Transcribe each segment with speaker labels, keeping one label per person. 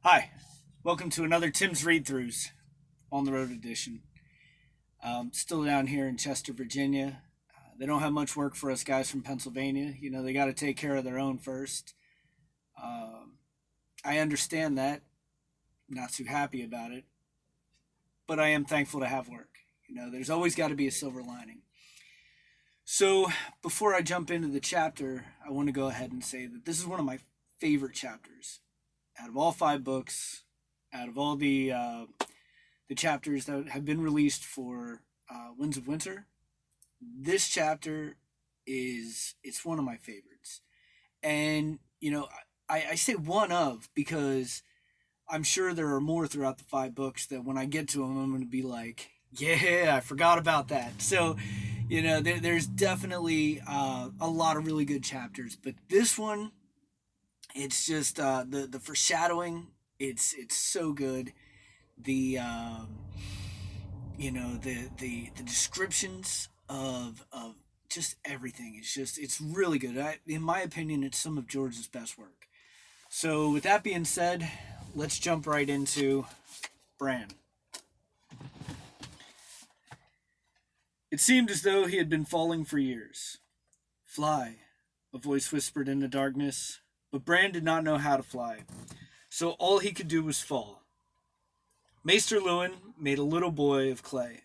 Speaker 1: Hi, welcome to another Tim's Read Throughs on the Road edition. Still down here in Chester, Virginia. They don't have much work for us guys from Pennsylvania. You know, they got to take care of their own first. Um, I understand that. Not too happy about it, but I am thankful to have work. You know, there's always got to be a silver lining. So, before I jump into the chapter, I want to go ahead and say that this is one of my favorite chapters out of all five books, out of all the chapters that have been released for Winds of Winter. This chapter it's one of my favorites, and you know I say one of because I'm sure there are more throughout the five books that when I get to them I'm going to be like, yeah, I forgot about that. So you know there's definitely a lot of really good chapters, but this one it's just the foreshadowing. It's so good. The you know the descriptions of just everything. It's really good. In my opinion, it's some of George's best work. So with that being said, let's jump right into Bran. It seemed as though he had been falling for years. Fly, a voice whispered in the darkness, but Bran did not know how to fly, so all he could do was fall. Maester Lewin made a little boy of clay,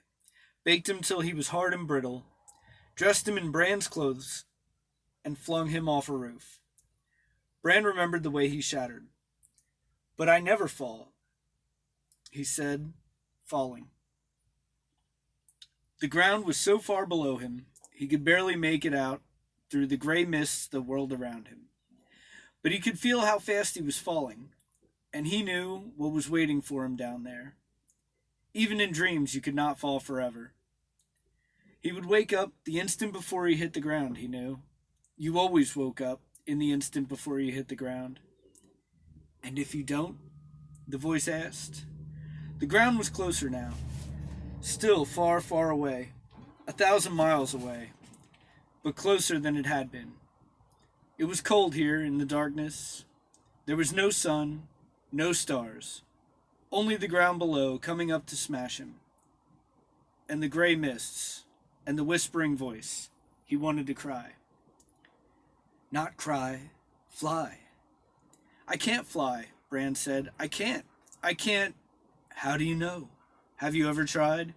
Speaker 1: baked him till he was hard and brittle, dressed him in Bran's clothes, and flung him off a roof. Bran remembered the way he shattered. But I never fall, he said, falling. The ground was so far below him, he could barely make it out through the gray mists that whirled around him. But he could feel how fast he was falling, and he knew what was waiting for him down there. Even in dreams, you could not fall forever. He would wake up the instant before he hit the ground, he knew. You always woke up in the instant before you hit the ground. And if you don't? The voice asked. The ground was closer now. Still far, far away. 1,000 miles away. But closer than it had been. It was cold here in the darkness. There was no sun, no stars. Only the ground below coming up to smash him. And the gray mists, and the whispering voice. He wanted to cry. Not cry, fly. I can't fly, Bran said. I can't. I can't. How do you know? Have you ever tried?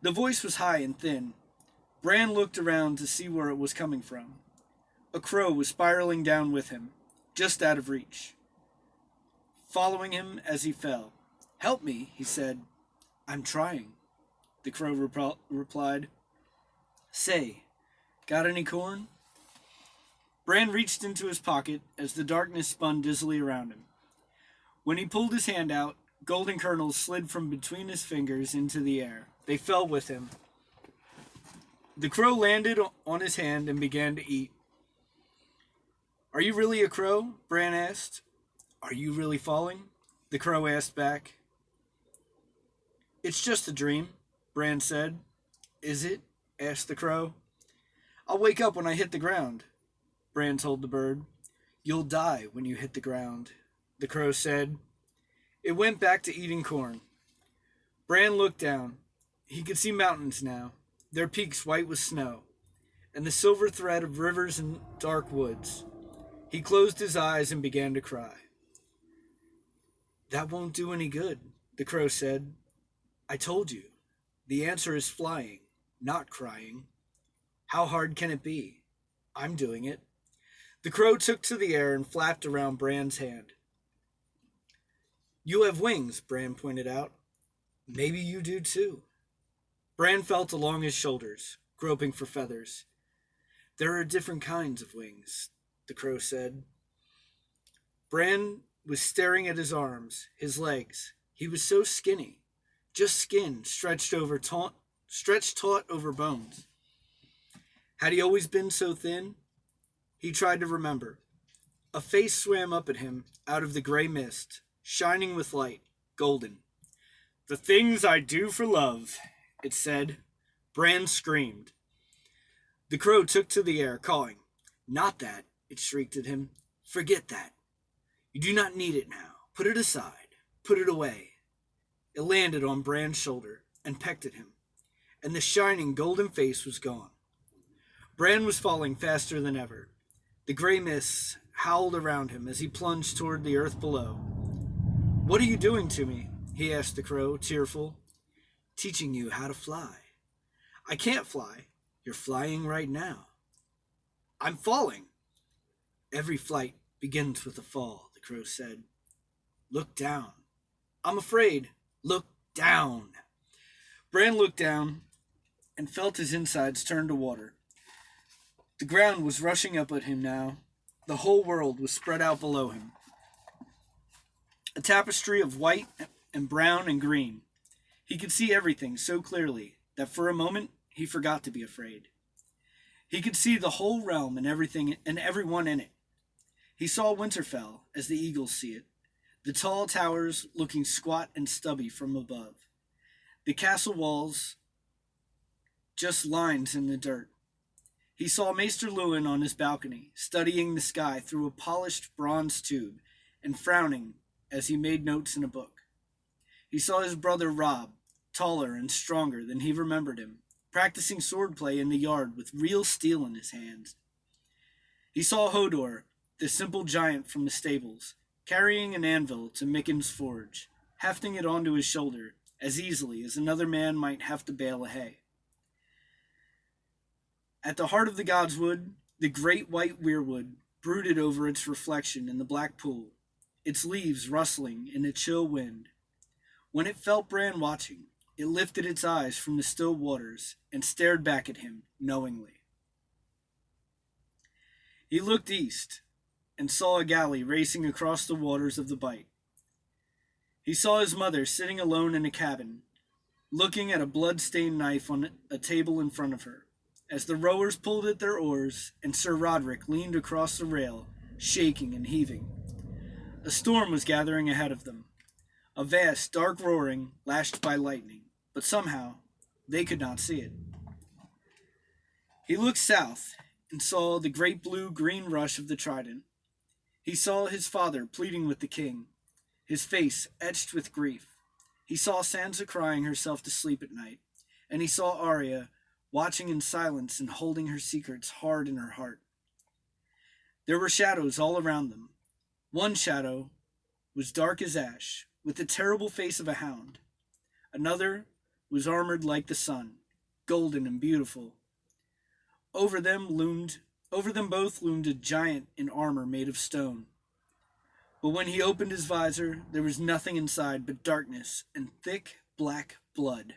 Speaker 1: The voice was high and thin. Bran looked around to see where it was coming from. A crow was spiraling down with him, just out of reach, following him as he fell. Help me, he said. I'm trying, the crow replied. Say, got any corn? Bran reached into his pocket as the darkness spun dizzily around him. When he pulled his hand out, golden kernels slid from between his fingers into the air. They fell with him. The crow landed on his hand and began to eat. Are you really a crow? Bran asked. Are you really falling? The crow asked back. It's just a dream, Bran said. Is it? Asked the crow. I'll wake up when I hit the ground, Bran told the bird. You'll die when you hit the ground, the crow said. It went back to eating corn. Bran looked down. He could see mountains now, their peaks white with snow, and the silver thread of rivers and dark woods. He closed his eyes and began to cry. That won't do any good, the crow said. I told you. The answer is flying, not crying. How hard can it be? I'm doing it. The crow took to the air and flapped around Bran's hand. You have wings, Bran pointed out. Maybe you do too. Bran felt along his shoulders, groping for feathers. There are different kinds of wings, the crow said. Bran was staring at his arms, his legs. He was so skinny, just skin stretched taut over bones. Had he always been so thin? He tried to remember. A face swam up at him out of the gray mist, shining with light, golden. The things I do for love, it said. Bran screamed. The crow took to the air, cawing. Not that, it shrieked at him. Forget that. You do not need it now. Put it aside. Put it away. It landed on Bran's shoulder and pecked at him, and the shining golden face was gone. Bran was falling faster than ever. The gray mists howled around him as he plunged toward the earth below. "What are you doing to me?" he asked the crow, tearful. "Teaching you how to fly." "I can't fly." "You're flying right now." "I'm falling." "Every flight begins with a fall," the crow said. "Look down." "I'm afraid." "Look down." Bran looked down and felt his insides turn to water. The ground was rushing up at him now. The whole world was spread out below him. A tapestry of white and brown and green. He could see everything so clearly that for a moment he forgot to be afraid. He could see the whole realm and everything and everyone in it. He saw Winterfell as the eagles see it, the tall towers looking squat and stubby from above, the castle walls just lines in the dirt. He saw Maester Luwin on his balcony, studying the sky through a polished bronze tube and frowning as he made notes in a book. He saw his brother Robb, taller and stronger than he remembered him, practicing swordplay in the yard with real steel in his hands. He saw Hodor, the simple giant from the stables, carrying an anvil to Micken's forge, hefting it onto his shoulder as easily as another man might have to bale a hay. At the heart of the Godswood, the great white weirwood brooded over its reflection in the black pool, its leaves rustling in a chill wind. When it felt Bran watching, it lifted its eyes from the still waters and stared back at him knowingly. He looked east and saw a galley racing across the waters of the Bight. He saw his mother sitting alone in a cabin, looking at a blood-stained knife on a table in front of her, as the rowers pulled at their oars and Sir Roderick leaned across the rail, shaking and heaving. A storm was gathering ahead of them, a vast, dark roaring lashed by lightning, but somehow they could not see it. He looked south and saw the great blue-green rush of the Trident. He saw his father pleading with the king, his face etched with grief. He saw Sansa crying herself to sleep at night, and he saw Arya watching in silence and holding her secrets hard in her heart. There were shadows all around them. One shadow was dark as ash, with the terrible face of a hound. Another was armored like the sun, golden and beautiful. Over them both loomed a giant in armor made of stone. But when he opened his visor, there was nothing inside but darkness and thick black blood.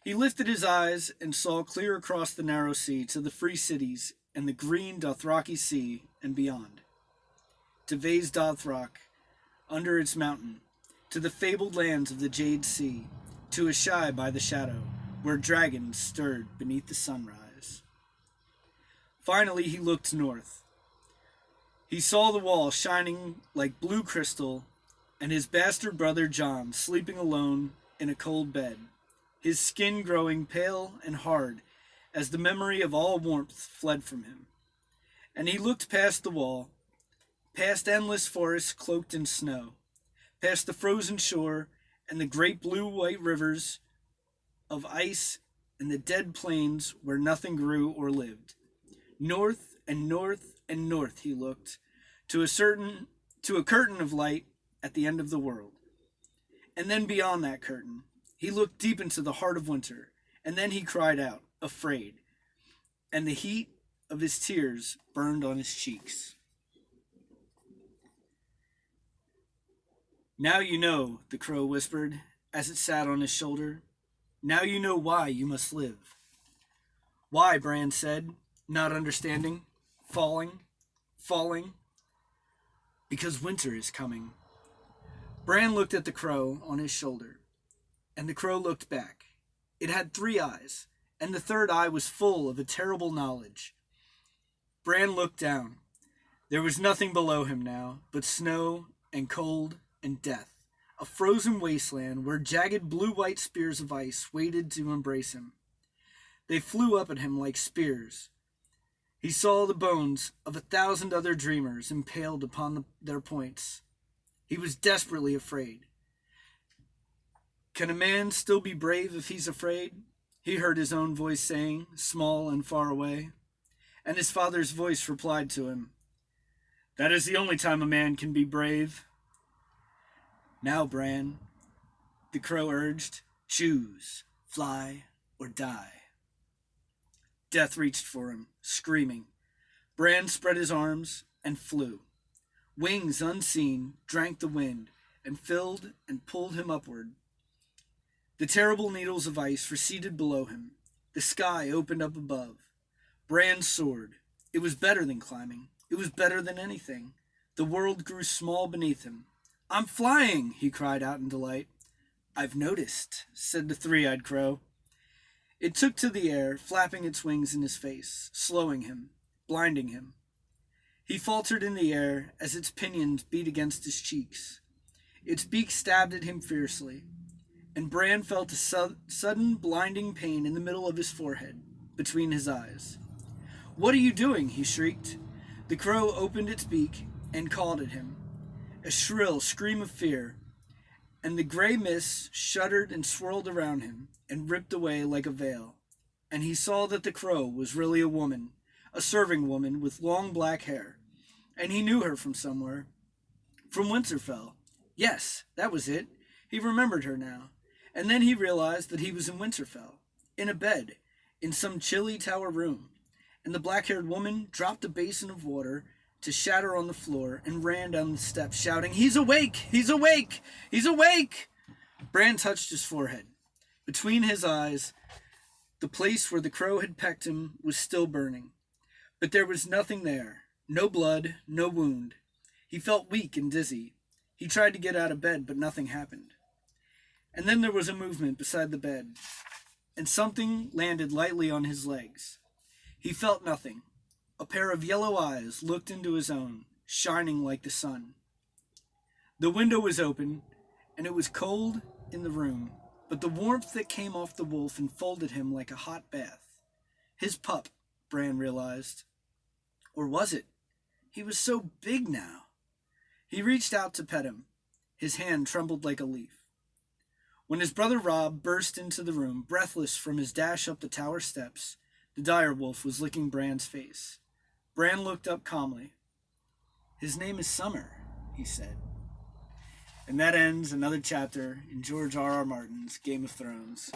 Speaker 1: He lifted his eyes and saw clear across the narrow sea to the free cities and the green Dothraki Sea and beyond, to Vaes Dothrak under its mountain, to the fabled lands of the Jade Sea, to Ashai by the shadow, where dragons stirred beneath the sunrise. Finally he looked north. He saw the wall shining like blue crystal and his bastard brother Jon sleeping alone in a cold bed, his skin growing pale and hard as the memory of all warmth fled from him. And he looked past the wall, past endless forests cloaked in snow, past the frozen shore and the great blue-white rivers of ice and the dead plains where nothing grew or lived. North and north and north he looked, to a curtain of light at the end of the world. And then beyond that curtain, he looked deep into the heart of winter, and then he cried out, afraid, and the heat of his tears burned on his cheeks. "Now you know," the crow whispered, as it sat on his shoulder. "Now you know why you must live." "Why?" Bran said, not understanding. Falling. "Because winter is coming." Bran looked at the crow on his shoulder, and the crow looked back. It had 3 eyes, and the third eye was full of a terrible knowledge. Bran looked down. There was nothing below him now but snow and cold and death, a frozen wasteland where jagged blue-white spears of ice waited to embrace him. They flew up at him like spears. He saw the bones of 1,000 other dreamers impaled upon their points. He was desperately afraid. Can a man still be brave if he's afraid? He heard his own voice saying, small and far away. And his father's voice replied to him, that is the only time a man can be brave. Now, Bran, the crow urged, choose, fly or die. Death reached for him, screaming. Bran spread his arms and flew. Wings unseen drank the wind and filled and pulled him upward. The terrible needles of ice receded below him. The sky opened up above. Bran soared. It was better than climbing. It was better than anything. The world grew small beneath him. I'm flying, he cried out in delight. I've noticed, said the three-eyed crow. It took to the air, flapping its wings in his face, slowing him, blinding him. He faltered in the air as its pinions beat against his cheeks. Its beak stabbed at him fiercely, and Bran felt a sudden blinding pain in the middle of his forehead, between his eyes. What are you doing? He shrieked. The crow opened its beak and called at him, a shrill scream of fear, and the gray mist shuddered and swirled around him and ripped away like a veil. And he saw that the crow was really a woman, a serving woman with long black hair, and he knew her from somewhere. From Winterfell. Yes, that was it. He remembered her now. And then he realized that he was in Winterfell, in a bed, in some chilly tower room, and the black-haired woman dropped a basin of water to shatter on the floor and ran down the steps, shouting, He's awake! He's awake! He's awake! Bran touched his forehead. Between his eyes, the place where the crow had pecked him was still burning. But there was nothing there. No blood, no wound. He felt weak and dizzy. He tried to get out of bed, but nothing happened. And then there was a movement beside the bed, and something landed lightly on his legs. He felt nothing. A pair of yellow eyes looked into his own, shining like the sun. The window was open, and it was cold in the room, but the warmth that came off the wolf enfolded him like a hot bath. His pup, Bran realized. Or was it? He was so big now. He reached out to pet him. His hand trembled like a leaf. When his brother Robb burst into the room, breathless from his dash up the tower steps, the direwolf was licking Bran's face. Bran looked up calmly. His name is Summer, he said. And that ends another chapter in George R.R. Martin's Game of Thrones.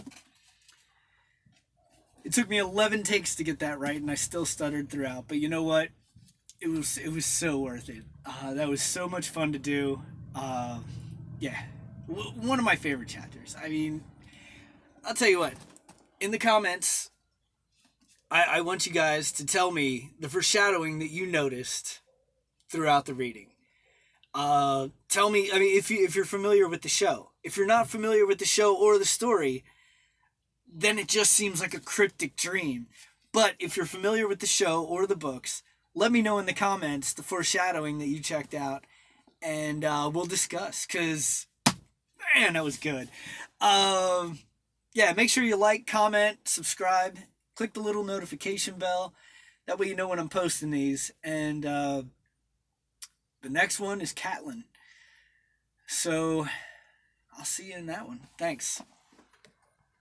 Speaker 1: It took me 11 takes to get that right, and I still stuttered throughout. But you know what? It was so worth it. That was so much fun to do. One of my favorite chapters. I mean, I'll tell you what. In the comments, I want you guys to tell me the foreshadowing that you noticed throughout the reading. Tell me, I mean, if you're familiar with the show. If you're not familiar with the show or the story, then it just seems like a cryptic dream. But if you're familiar with the show or the books, let me know in the comments the foreshadowing that you checked out, and we'll discuss, because, man, that was good. Make sure you like, comment, subscribe, click the little notification bell. That way you know when I'm posting these. And the next one is Catelyn. So I'll see you in that one. Thanks.